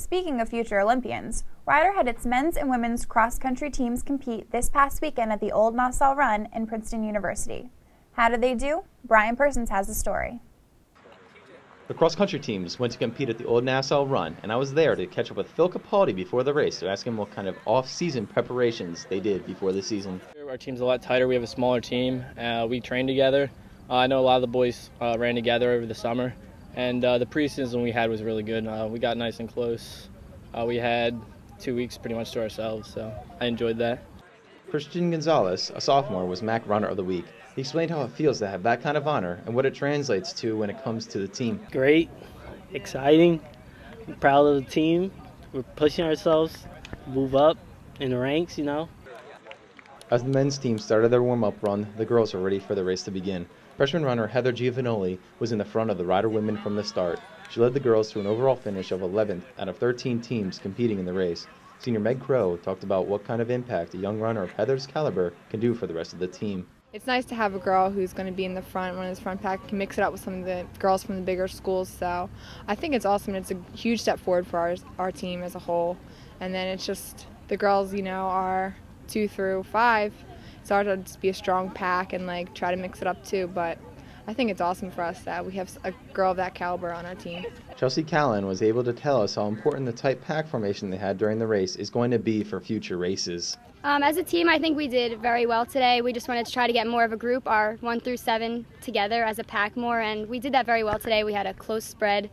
Speaking of future Olympians, Rider had its men's and women's cross-country teams compete this past weekend at the Old Nassau Run in Princeton University. How did they do? Brian Persons has the story. The cross-country teams went to compete at the Old Nassau Run, and I was there to catch up with Phil Capaldi before the race to ask him what kind of off-season preparations they did before the season. Our team's a lot tighter. We have a smaller team. We train together. I know a lot of the boys ran together over the summer, and the preseason we had was really good. We got nice and close. We had 2 weeks pretty much to ourselves, so I enjoyed that. Christian Gonzalez, a sophomore, was MAC Runner of the Week. He explained how it feels to have that kind of honor and what it translates to when it comes to the team. Great, exciting, I'm proud of the team. We're pushing ourselves, move up in the ranks, As the men's team started their warm-up run, the girls were ready for the race to begin. Freshman runner Heather Giovanoli was in the front of the Rider women from the start. She led the girls to an overall finish of 11th out of 13 teams competing in the race. Senior Meg Crow talked about what kind of impact a young runner of Heather's caliber can do for the rest of the team. It's nice to have a girl who's going to be in the front, one of his front pack, can mix it up with some of the girls from the bigger schools. So I think it's awesome. It's a huge step forward for our team as a whole. And then it's just the girls, are 2 through 5. It's hard to just be a strong pack and try to mix it up too. But I think it's awesome for us that we have a girl of that caliber on our team. Chelsea Callan was able to tell us how important the tight pack formation they had during the race is going to be for future races. As a team, I think we did very well today. We just wanted to try to get more of a group, our 1 through 7, together as a pack more, and we did that very well today. We had a close spread,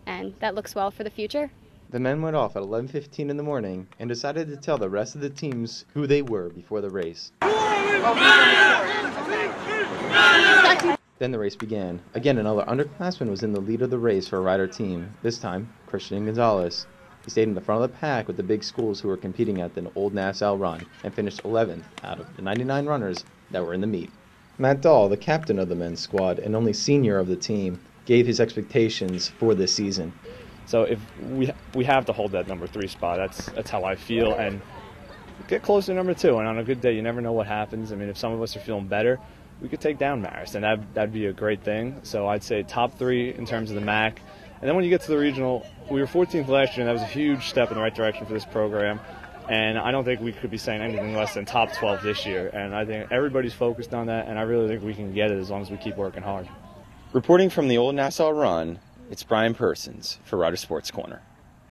and that looks well for the future. The men went off at 11:15 in the morning and decided to tell the rest of the teams who they were before the race. Then the race began. Again, another underclassman was in the lead of the race for a Rider team, this time Christian Gonzalez. He stayed in the front of the pack with the big schools who were competing at the Old Nassau Run and finished 11th out of the 99 runners that were in the meet. Matt Dahl, the captain of the men's squad and only senior of the team, gave his expectations for this season. So if we have to hold that number 3 spot, that's how I feel, and get close to number 2. And on a good day, you never know what happens. I mean, if some of us are feeling better, we could take down Marist, and that'd be a great thing. So I'd say top 3 in terms of the MAC. And then when you get to the regional, we were 14th last year, and that was a huge step in the right direction for this program. And I don't think we could be saying anything less than top 12 this year. And I think everybody's focused on that, and I really think we can get it as long as we keep working hard. Reporting from the Old Nassau Run, it's Brian Persons for Rider Sports Corner.